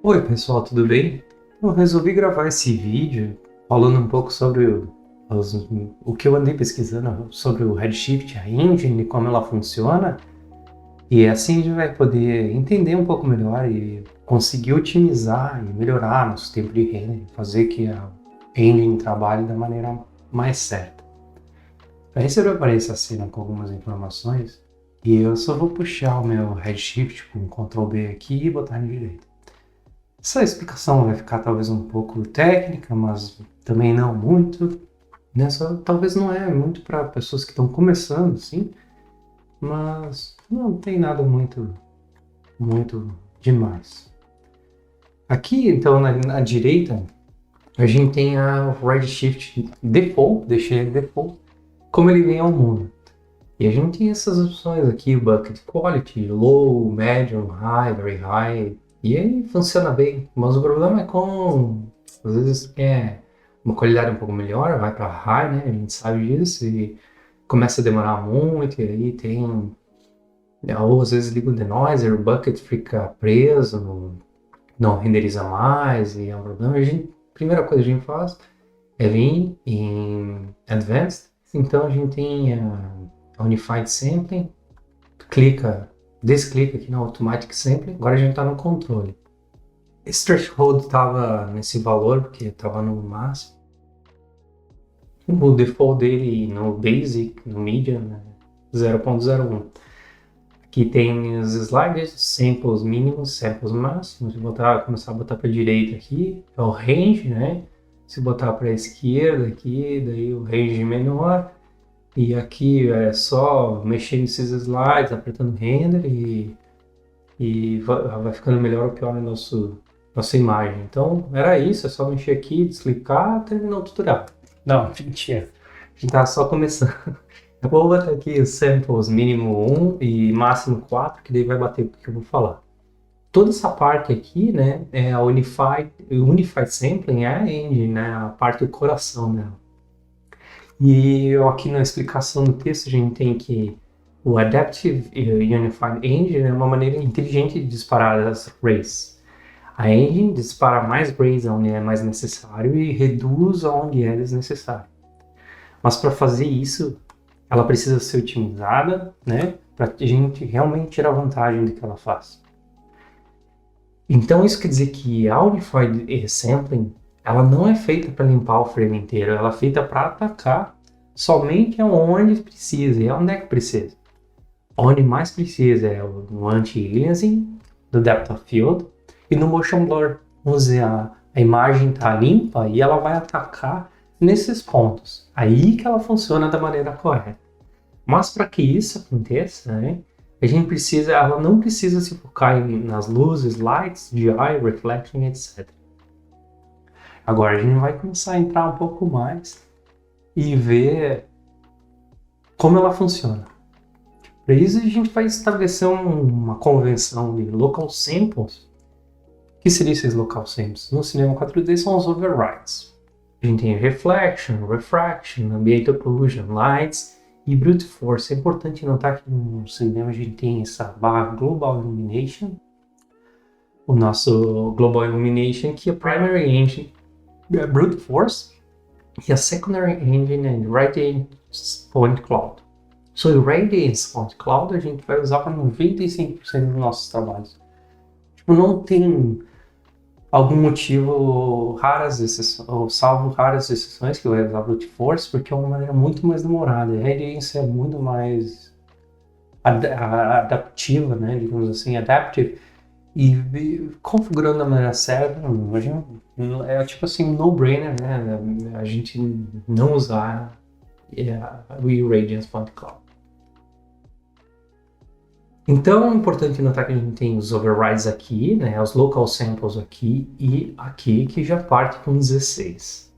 Oi pessoal, tudo bem? Eu resolvi gravar esse vídeo falando um pouco sobre o que eu andei pesquisando sobre o Redshift, a engine, como ela funciona, e assim a gente vai poder entender um pouco melhor e conseguir otimizar e melhorar nosso tempo de render, fazer que a engine trabalhe da maneira mais certa. Para isso eu preparei essa cena com algumas informações e eu só vou puxar o meu Redshift com Ctrl B aqui e botar na direita. Essa explicação vai ficar talvez um pouco técnica, mas também não muito. Talvez não é muito para pessoas que estão começando, sim, mas não tem nada muito demais. Aqui, então, na direita, a gente tem a Redshift Default, deixei ele default, como ele vem ao mundo. E a gente tem essas opções aqui, Bucket Quality, Low, Medium, High, Very High, e aí funciona bem. Mas o problema é com, às vezes, quer uma qualidade um pouco melhor, vai para High, né? A gente sabe disso, e começa a demorar muito, e aí tem, ou às vezes liga o denoiser, o Bucket fica preso, não renderiza mais, e é um problema. Primeira coisa que a gente faz é vir em Advanced, então a gente tem a Unified Sampling, desclica aqui no Automatic Sampling, agora a gente está no controle. Esse threshold estava nesse valor, porque estava no máximo. O default dele no Basic, no Medium, né, 0.01. Aqui tem os slides, samples mínimos, samples máximos. Se começar a botar para a direita aqui, é o range, né? Se botar para a esquerda aqui, daí o range menor. E aqui é só mexer nesses slides, apertando render e vai ficando melhor ou pior a nossa imagem. Então era isso, é só mexer aqui, desclicar, terminou o tutorial. Não, mentira. A gente tá só começando. Eu vou botar aqui os samples mínimo 1 e máximo 4, que daí vai bater com o que eu vou falar. Toda essa parte aqui, né, é a Unified Sampling, é a engine, né, a parte do coração dela. E aqui na explicação do texto a gente tem que o Adaptive Unified Engine é uma maneira inteligente de disparar as rays. A engine dispara mais rays onde é mais necessário e reduz onde é desnecessário. Mas para fazer isso, ela precisa ser otimizada, né, para a gente realmente tirar vantagem do que ela faz. Então isso quer dizer que a Unified Sampling ela não é feita para limpar o frame inteiro, ela é feita para atacar somente onde precisa. E onde é que precisa? Onde mais precisa é no anti-aliasing, no depth of field e no motion blur. Vamos dizer, a imagem está limpa e ela vai atacar nesses pontos. Aí que ela funciona da maneira correta. Mas para que isso aconteça, né, ela não precisa se focar nas luzes, lights, GI, reflection, etc. Agora a gente vai começar a entrar um pouco mais e ver como ela funciona. Para isso a gente vai estabelecer uma convenção de local samples. O que seriam esses local samples? No cinema 4D são os overrides. A gente tem reflection, refraction, ambient occlusion, lights e brute force. É importante notar que no cinema a gente tem essa barra global illumination, o nosso global illumination, que é a primary engine é brute force e a secondary engine é radiance point cloud. So, o Radiance Point Cloud a gente vai usar para 95% dos nossos trabalhos. Tipo, não tem algum motivo, raras exceções, ou salvo raras exceções, que vai usar Brute Force, porque é uma maneira muito mais demorada. A Radiance é muito mais adaptiva, né, digamos assim, adaptive, e configurando da maneira certa, imagina, é tipo assim, um no-brainer, né, a gente não usar o Radiance Point Cloud. Então é importante notar que a gente tem os overrides aqui, né, os local samples aqui e aqui, que já parte com 16.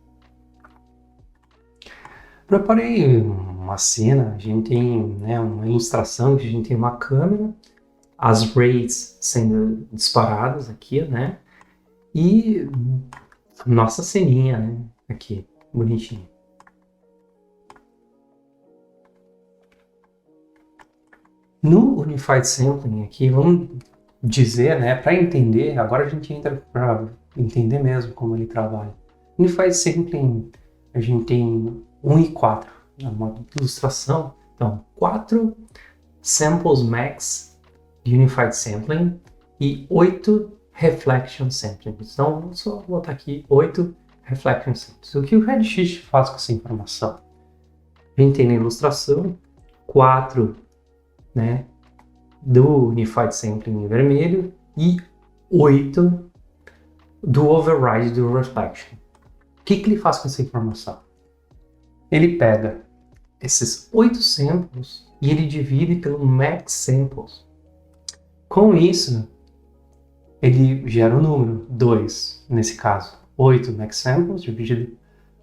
Preparei uma cena, a gente tem, né, uma ilustração, que a gente tem uma câmera, as rays sendo disparadas aqui, né, e nossa ceninha, né, aqui, bonitinha. No Unified Sampling aqui, vamos dizer, né, para entender, agora a gente entra para entender mesmo como ele trabalha. Unified Sampling, a gente tem 1 e 4, é uma ilustração. Então, 4 samples max de Unified Sampling e 8 Reflection Sampling. Então, vou só botar aqui 8 Reflection Samples. O que o Redshift faz com essa informação? A gente tem na ilustração 4, né, do Unified Sampling em vermelho e 8 do Override do Reflection. O que ele faz com essa informação? Ele pega esses 8 samples e ele divide pelo Max Samples. Com isso, ele gera um número 2, nesse caso, 8 Max Samples dividido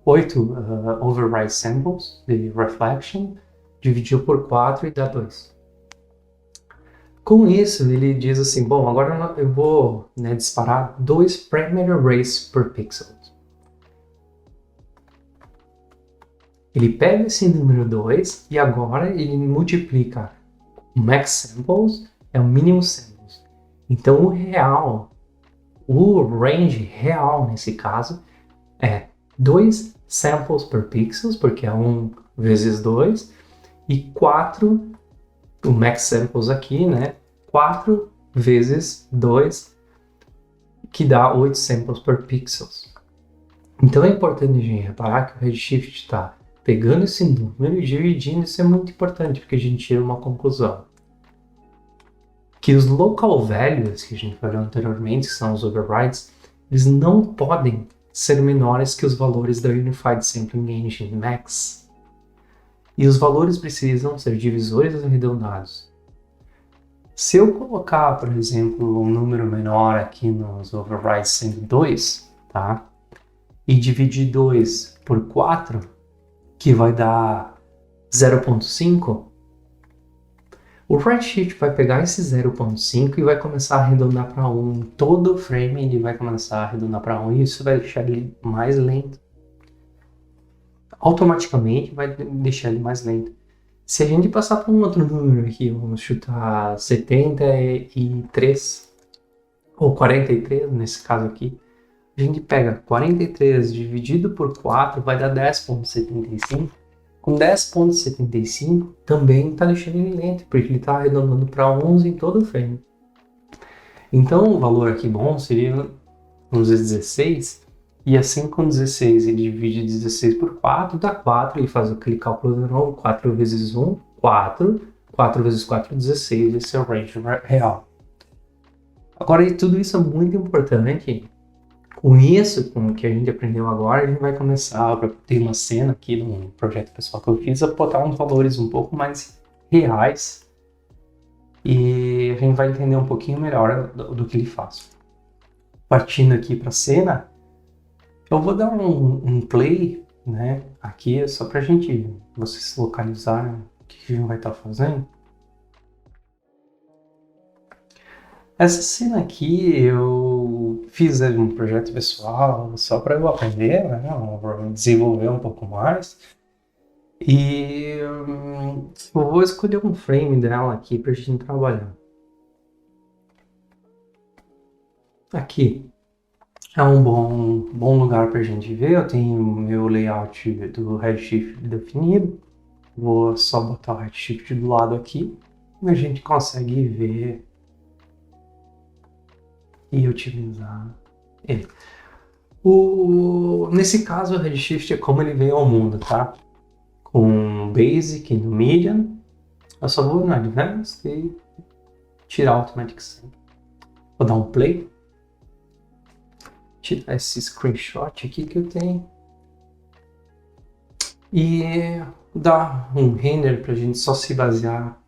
8 Override Samples de Reflection, dividido por 4 e dá 2. Com isso, ele diz assim, bom, agora eu vou, né, disparar 2 Primary Arrays per pixel. Ele pega esse número 2 e agora ele multiplica o Max Samples é o Minimum Samples. Então o range real nesse caso é 2 samples per pixels, porque é 1 vezes 2, e 4, o Max Samples aqui, né? 4 vezes 2, que dá 8 samples per pixels. Então é importante a gente reparar que o Redshift está pegando esse número e dividindo. Isso é muito importante, porque a gente tira uma conclusão. Que os local values que a gente falou anteriormente, que são os overrides, eles não podem ser menores que os valores da Unified Sampling Engine Max. E os valores precisam ser divisores arredondados. Se eu colocar, por exemplo, um número menor aqui nos overrides sendo 2, tá? E dividir 2 por 4, que vai dar 0.5, o Redshift vai pegar esse 0.5 e vai começar a arredondar para 1. Todo o frame ele vai começar a arredondar para 1 e isso vai deixar ele mais lento. Automaticamente vai deixar ele mais lento. Se a gente passar para um outro número aqui, vamos chutar 73 ou 43 nesse caso aqui, a gente pega 43 dividido por 4 vai dar 10.75. Com 10.75 também está deixando ele lento, porque ele está arredondando para 11 em todo o frame. Então o valor aqui bom seria, vamos dizer, 16, e assim com 16 ele divide 16 por 4, dá 4, ele faz aquele cálculo de novo, 4 vezes 1, 4, 4 vezes 4, 16, esse é o range real. Agora, tudo isso é muito importante. Com isso, com o que a gente aprendeu agora, a gente vai começar, para ter uma cena aqui num projeto pessoal que eu fiz, a botar uns valores um pouco mais reais e a gente vai entender um pouquinho melhor do que ele faz. Partindo aqui para a cena, eu vou dar um play, né, aqui, só para vocês localizarem o que a gente vai estar fazendo. Essa cena aqui eu fiz um projeto pessoal só para eu aprender, né, desenvolver um pouco mais. E eu vou escolher um frame dela aqui para a gente trabalhar. Aqui é um bom lugar para a gente ver. Eu tenho o meu layout do Redshift definido. Vou só botar o Redshift do lado aqui e a gente consegue ver e utilizar ele. Nesse caso, o Redshift é como ele veio ao mundo, tá? Com Basic no Medium. Eu só vou no Advanced e tirar Automatic Sample. Vou dar um play. Tirar esse screenshot aqui que eu tenho. E dar um render pra gente só se basear.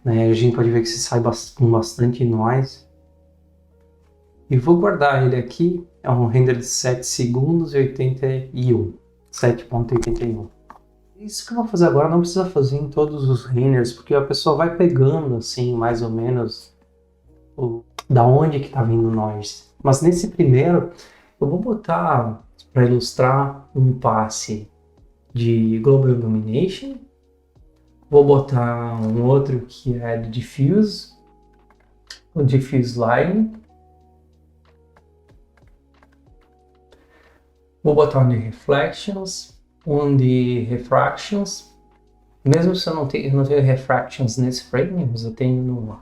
Né? A gente pode ver que se sai com bastante noise. E vou guardar ele aqui, é um render de 7 segundos e 81, 7.81. Isso que eu vou fazer agora não precisa fazer em todos os renders, porque a pessoa vai pegando assim, mais ou menos, da onde que tá vindo o noise. Mas nesse primeiro, eu vou botar, para ilustrar, um passe de Global Illumination, vou botar um outro que é de Diffuse, o diffuse lighting. Vou botar um de reflections, um de refractions. Mesmo se eu não tenho refractions nesse frame, mas eu tenho no...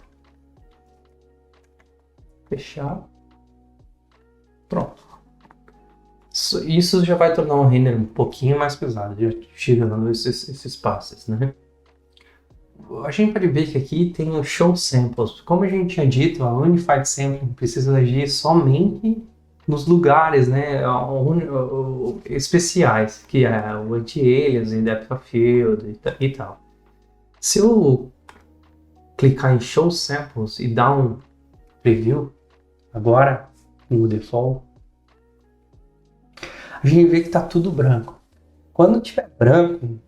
Fechar. Pronto. Isso já vai tornar o render um pouquinho mais pesado, já tirando esses passes, né? A gente pode ver que aqui tem o Show Samples. Como a gente tinha dito, a Unified Sampling precisa agir somente nos lugares, né, especiais, que é o Anti-Alias, Depth of Field e tal. Se eu clicar em Show Samples e dar um preview, agora, no default, a gente vê que está tudo branco. Quando tiver branco,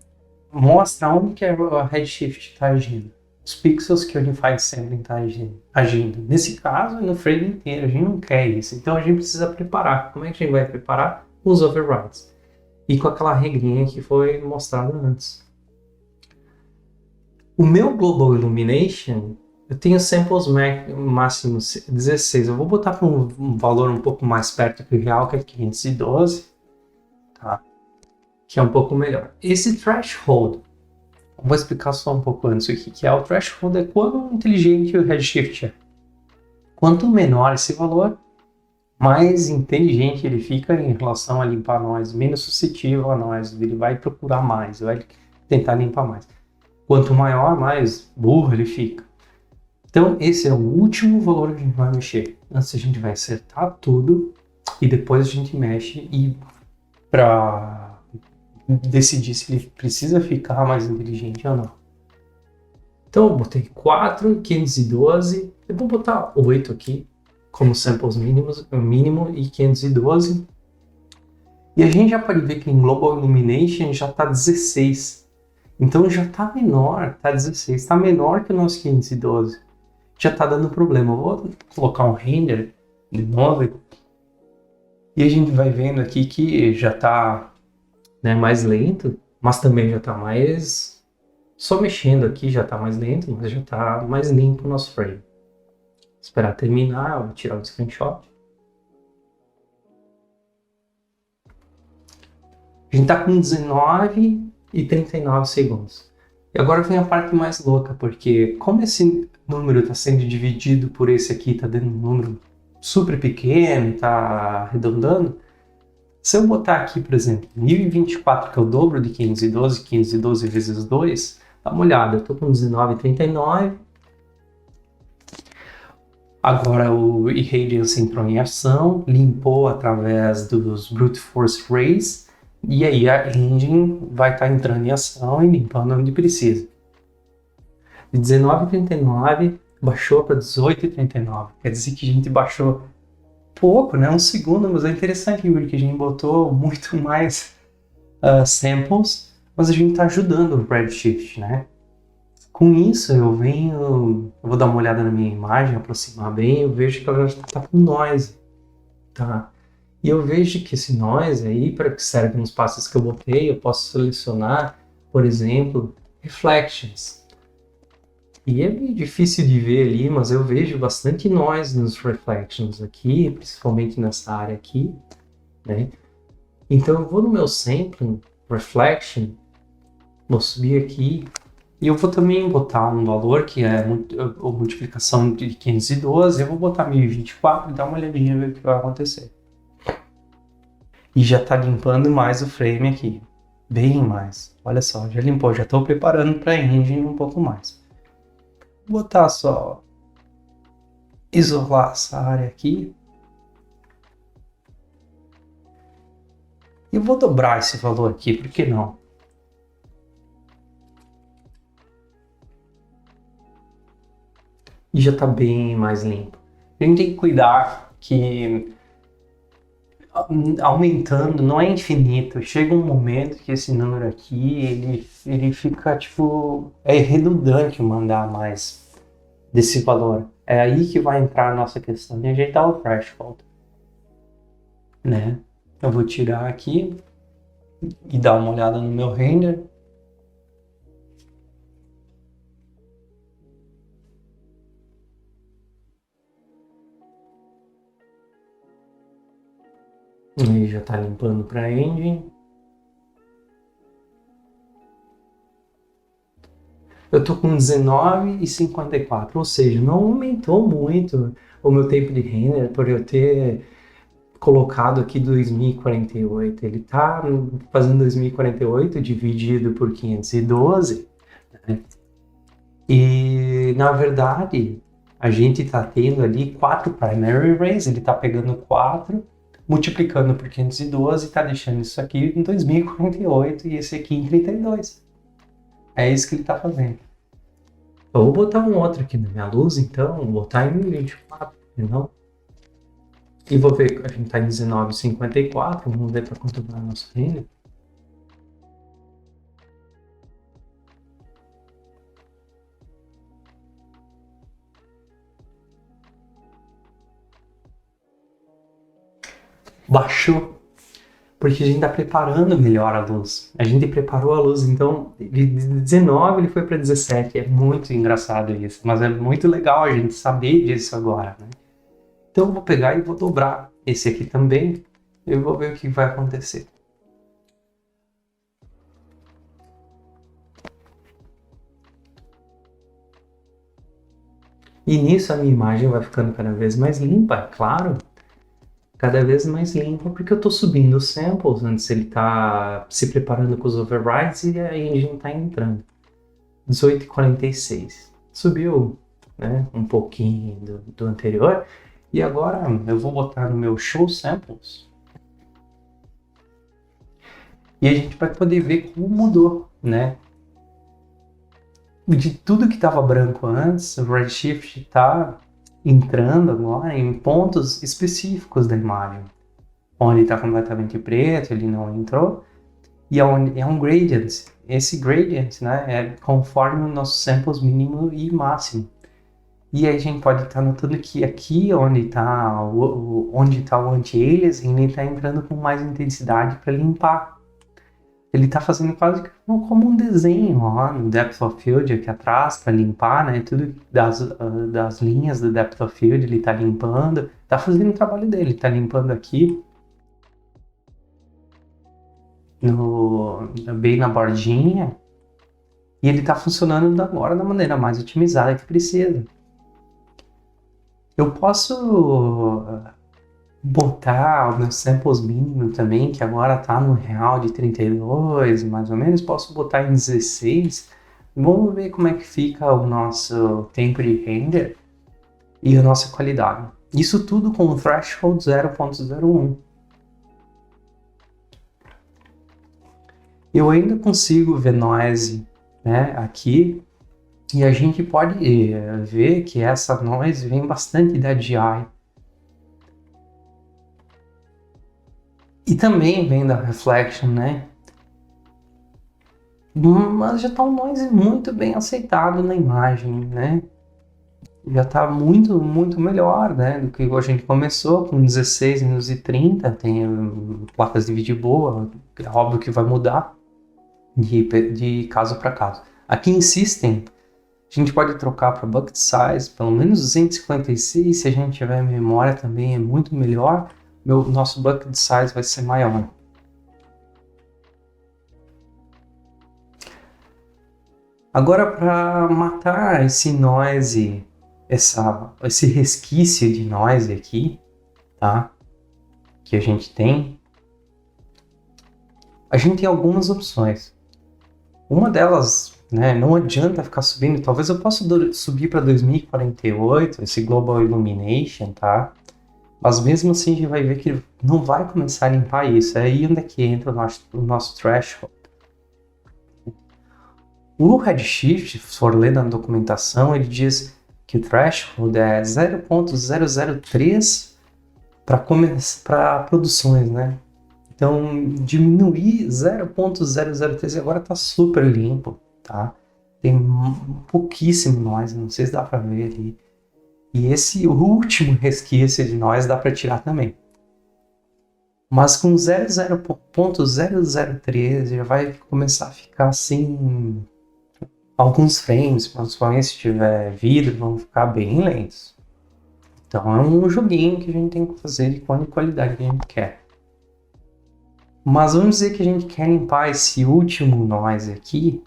mostra onde que a Redshift está agindo. Os pixels que o Unified Sampling está agindo. Nesse caso, no frame inteiro, a gente não quer isso. Então a gente precisa preparar. Como é que a gente vai preparar? Os overrides. E com aquela regrinha que foi mostrada antes. O meu Global Illumination, eu tenho samples máximos 16. Eu vou botar para um valor um pouco mais perto do real, que é 512. Tá? Que é um pouco melhor. Esse threshold, vou explicar só um pouco antes o que é. O threshold é quão inteligente o Redshift é. Quanto menor esse valor, mais inteligente ele fica em relação a limpar noise, menos suscetível a noise, ele vai procurar mais, vai tentar limpar mais. Quanto maior, mais burro ele fica. Então esse é o último valor que a gente vai mexer. Antes a gente vai acertar tudo e depois a gente mexe e para decidir se ele precisa ficar mais inteligente ou não. Então eu botei 4, 512, eu vou botar 8 aqui, como samples mínimo e 512. E a gente já pode ver que em Global Illumination já está 16. Então já está menor, está 16, está menor que o nosso 512. Já está dando problema. Eu vou colocar um render de novo. E a gente vai vendo aqui que já está, né, mais lento, mas também já está mais... Só mexendo aqui já está mais lento, mas já está mais limpo o nosso frame. Esperar terminar, vou tirar o screenshot. A gente está com 19 e 39 segundos. E agora vem a parte mais louca, porque como esse número está sendo dividido por esse aqui, está dando um número super pequeno, está arredondando, se eu botar aqui, por exemplo, 1024, que é o dobro de 512, 512 vezes 2, dá uma olhada, eu estou com 19,39. Agora o Irradiance entrou em ação, limpou através dos Brute Force Rays, e aí a engine vai estar entrando em ação e limpando onde precisa. De 19,39 baixou para 18,39. Quer dizer que a gente baixou pouco, né? Um segundo, mas é interessante porque a gente botou muito mais samples, mas a gente está ajudando o Redshift, né? Com isso eu vou dar uma olhada na minha imagem, aproximar bem, eu vejo que ela já está com noise, tá? E eu vejo que esse noise aí, para que serve nos passos que eu botei, eu posso selecionar, por exemplo, reflections. E é meio difícil de ver ali, mas eu vejo bastante noise nos reflections aqui, principalmente nessa área aqui, né? Então eu vou no meu sampling, reflection, vou subir aqui, e eu vou também botar um valor que é a multiplicação de 512, eu vou botar 1024 e dar uma olhadinha e ver o que vai acontecer. E já está limpando mais o frame aqui, bem mais. Olha só, já limpou, já estou preparando para a engine um pouco mais. Vou botar só, isolar essa área aqui. E eu vou dobrar esse valor aqui, por que não? E já está bem mais limpo. A gente tem que cuidar que aumentando não é infinito. Chega um momento que esse número aqui, ele fica tipo... É redundante mandar mais desse valor. É aí que vai entrar a nossa questão de ajeitar o threshold, né? Eu vou tirar aqui e dar uma olhada no meu render. Aí já tá limpando para engine. Eu tô com 19,54, ou seja, não aumentou muito o meu tempo de render por eu ter colocado aqui 2048. Ele tá fazendo 2048 dividido por 512, né? E na verdade a gente tá tendo ali 4 primary arrays, ele tá pegando 4, multiplicando por 512 e tá deixando isso aqui em 2048 e esse aqui em 32. É isso que ele tá fazendo. Eu vou botar um outro aqui na minha luz, então, vou botar em 24, não? E vou ver, a gente tá em 19,54, vamos ver para quanto vai o nosso render. Baixou, porque a gente está preparando melhor a luz. A gente preparou a luz, então de 19 ele foi para 17. É muito engraçado isso, mas é muito legal a gente saber disso agora, né? Então eu vou pegar e vou dobrar esse aqui também. Eu vou ver o que vai acontecer. E nisso a minha imagem vai ficando cada vez mais limpa, é claro. Cada vez mais limpa, porque eu estou subindo os samples antes ele tá se preparando com os overrides e a engine está entrando. 18,46. Subiu, né, um pouquinho do anterior. E agora eu vou botar no meu show samples. E a gente vai poder ver como mudou, né? De tudo que estava branco antes, o Redshift está entrando agora em pontos específicos da imagem. Onde está completamente preto, ele não entrou. E é um gradient. Esse gradient, né, é conforme os nossos samples mínimo e máximo. E aí a gente pode estar notando que aqui onde está o anti-aliasing, ele está entrando com mais intensidade para limpar. Ele está fazendo quase como um desenho ó, no Depth of Field aqui atrás para limpar, né? Tudo das linhas do Depth of Field ele está limpando. Está fazendo o trabalho dele, está limpando aqui bem na bordinha. E ele está funcionando agora da maneira mais otimizada que precisa. Eu posso botar os meus samples mínimos também, que agora tá no real de 32, mais ou menos. Posso botar em 16. Vamos ver como é que fica o nosso tempo de render e a nossa qualidade. Isso tudo com o threshold 0.01. Eu ainda consigo ver noise, né, aqui. E a gente pode ver que essa noise vem bastante da DI. E também vem da reflection, né? Mas já está um noise muito bem aceitado na imagem, né? Já está muito, muito melhor, né? Do que a gente começou com 16 minutos e 30. Tem placas de vídeo boa, é óbvio que vai mudar de caso para caso. Aqui em System, a gente pode trocar para bucket size, pelo menos 256, se a gente tiver memória também é muito melhor. Nosso bucket size vai ser maior. Agora, para matar esse noise, esse resquício de noise aqui, tá? Que a gente tem algumas opções. Uma delas, né, não adianta ficar subindo, talvez eu possa subir para 2048, esse Global Illumination, tá? Mas mesmo assim a gente vai ver que não vai começar a limpar isso. É aí onde é que entra o nosso threshold. O Redshift, se for ler na documentação, ele diz que o threshold é 0.003 para produções, né? Então, diminuir 0.003 agora está super limpo, tá? Tem pouquíssimo noise, não sei se dá para ver ali. E esse último resquício de noise dá para tirar também. Mas com 0.003 já vai começar a ficar assim, alguns frames, principalmente se tiver vidro, vão ficar bem lentos. Então é um joguinho que a gente tem que fazer de qual qualidade que a gente quer. Mas vamos dizer que a gente quer limpar esse último noise aqui.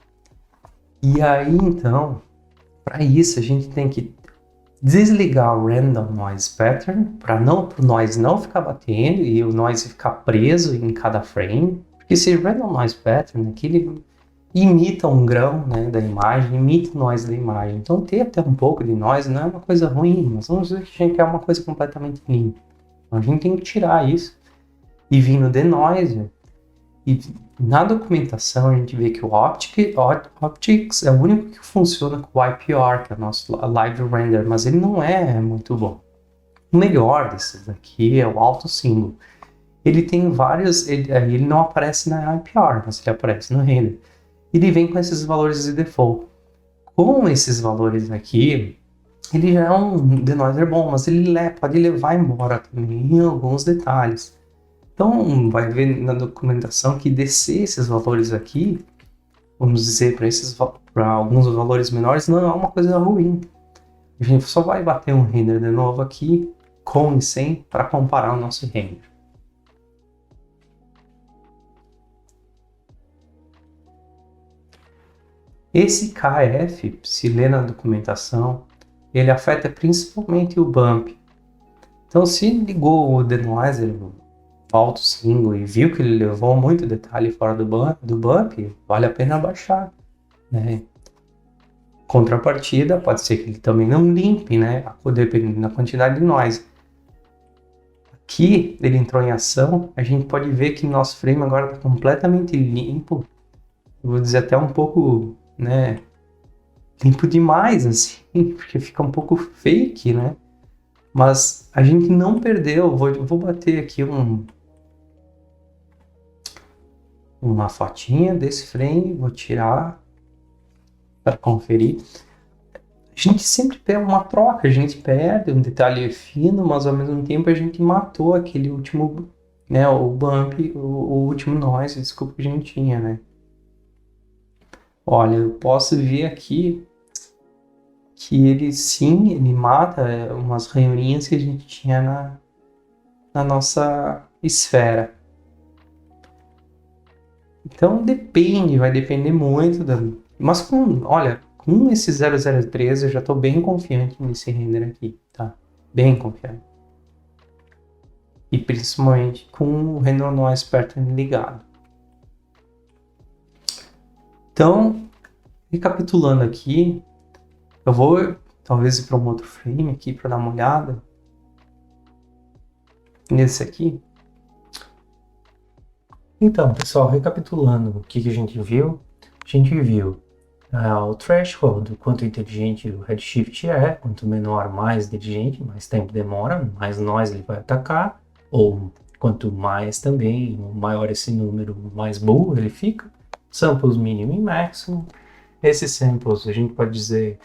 E aí, então, para isso a gente tem que desligar o Random Noise Pattern para o noise não ficar batendo e o noise ficar preso em cada frame. Porque esse Random Noise Pattern aqui, ele imita um grão, né, da imagem, imita o noise da imagem. Então ter até um pouco de noise não é uma coisa ruim, mas vamos dizer que a gente quer uma coisa completamente limpa. Então a gente tem que tirar isso e vir no denoiser. E na documentação a gente vê que o Optics é o único que funciona com o IPR, que é o nosso Live Render, mas ele não é muito bom. O melhor desses aqui é o Auto Single. Ele tem vários, ele não aparece na IPR, mas ele aparece no render. Ele vem com esses valores de default. Com esses valores aqui, ele já é um denoiser bom, mas ele pode levar embora também alguns detalhes. Então, vai ver na documentação que descer esses valores aqui, vamos dizer, para alguns valores menores, não é uma coisa ruim. A gente só vai bater um render de novo aqui, com e sem, para comparar o nosso render. Esse KF, se ler na documentação, ele afeta principalmente o bump. Então, se ligou o denoiser Auto Single e viu que ele levou muito detalhe fora do bump, vale a pena baixar, né? Contrapartida, pode ser que ele também não limpe, né? Dependendo da quantidade de noise. Aqui, ele entrou em ação, a gente pode ver que nosso frame agora está completamente limpo. Eu vou dizer até um pouco, né? Limpo demais, assim, porque fica um pouco fake, né? Mas a gente não perdeu. Vou bater aqui uma fotinha desse frame, vou tirar para conferir. A gente sempre pega uma troca, a gente perde um detalhe fino, mas ao mesmo tempo a gente matou aquele último, né, o bump, o último noise, desculpa, que a gente tinha, né? Olha, eu posso ver aqui que ele mata umas ranhurinhas que a gente tinha na nossa esfera. Então vai depender muito mas com esse 003 eu já estou bem confiante nesse render aqui, tá? Bem confiante. E principalmente com o Render Noise Pattern ligado. Então, recapitulando aqui, eu vou talvez ir para um outro frame aqui para dar uma olhada. Nesse aqui. Então, pessoal, recapitulando o que a gente viu. A gente viu o threshold, quanto inteligente o redshift é, quanto menor, mais inteligente, mais tempo demora, mais noise ele vai atacar, ou quanto mais também, maior esse número, mais burro ele fica. Samples mínimo e máximo. Esses samples a gente pode dizer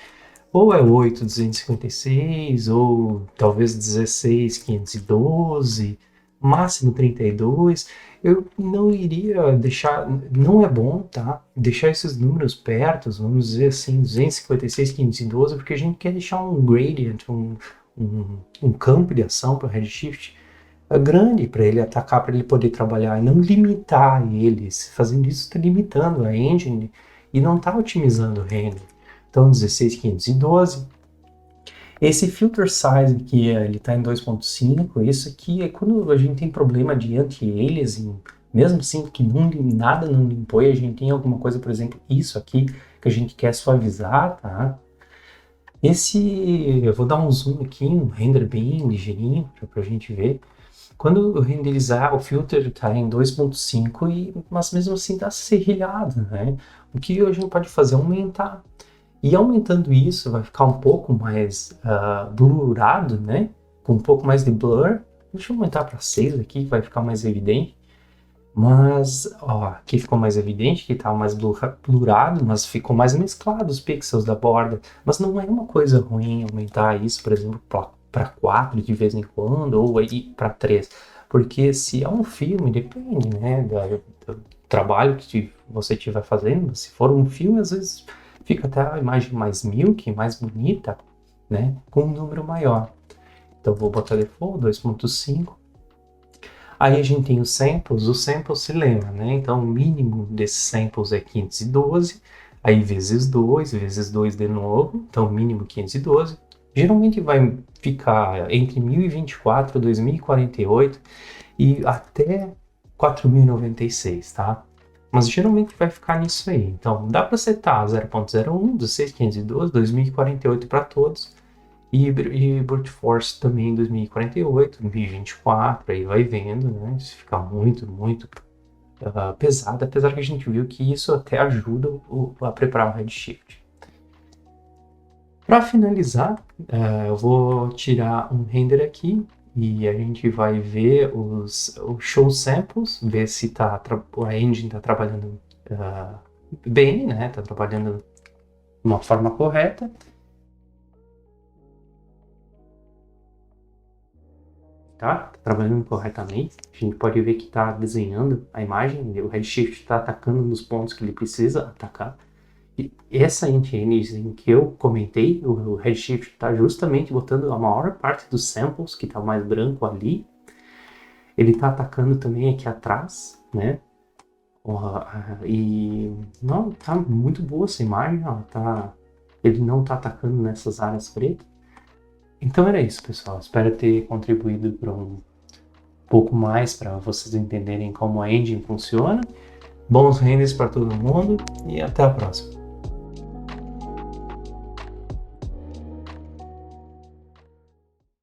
ou é 8.256, ou talvez 16.512, máximo 32. Eu não iria deixar, não é bom, tá? Deixar esses números perto, vamos dizer assim, 256.512, porque a gente quer deixar um gradient, um campo de ação para o redshift grande para ele atacar, para ele poder trabalhar e não limitar eles. Fazendo isso, está limitando a engine e não está otimizando o render. Então, 16.512. Esse filter size aqui, ele está em 2.5. Isso aqui é quando a gente tem problema de anti-aliasing, mesmo assim que nada não limpou e a gente tem alguma coisa, por exemplo, isso aqui, que a gente quer suavizar, tá? Eu vou dar um zoom aqui, um render bem ligeirinho, para a gente ver. Quando eu renderizar, o filter está em 2.5, mas mesmo assim está serrilhado, né? O que a gente pode fazer é aumentar. E aumentando isso, vai ficar um pouco mais blurado, né? Com um pouco mais de blur. Deixa eu aumentar para 6 aqui, vai ficar mais evidente. Mas, aqui ficou mais evidente que estava mais blurado, mas ficou mais mesclado os pixels da borda. Mas não é uma coisa ruim aumentar isso, por exemplo, para 4 de vez em quando, ou aí para 3. Porque se é um filme, depende, né, do trabalho que você estiver fazendo. Se for um filme, às vezes fica até a imagem mais milk, mais bonita, né, com um número maior. Então vou botar default 2.5. Aí a gente tem os samples se lembra, né? Então o mínimo desses samples é 512, aí vezes 2 de novo, então mínimo 512. Geralmente vai ficar entre 1024, 2048 e até 4096, tá? Mas geralmente vai ficar nisso aí. Então dá para setar 0.01, 16512, 2048 para todos. E Brute Force também em 2048, 2024, aí vai vendo, né? Isso fica muito, muito pesado, apesar que a gente viu que isso até ajuda a preparar o Redshift. Para finalizar, eu vou tirar um render aqui e a gente vai ver os show samples, ver se a engine está trabalhando bem, né? Está trabalhando de uma forma correta. Tá trabalhando corretamente. A gente pode ver que está desenhando a imagem, o Redshift está atacando nos pontos que ele precisa atacar. E essa engine que eu comentei, o Redshift está justamente botando a maior parte dos samples, que está mais branco ali. Ele está atacando também aqui atrás, né? E não, tá muito boa essa imagem, ele não está atacando nessas áreas pretas. Então era isso, pessoal. Espero ter contribuído para um pouco mais para vocês entenderem como a engine funciona. Bons renders para todo mundo e até a próxima.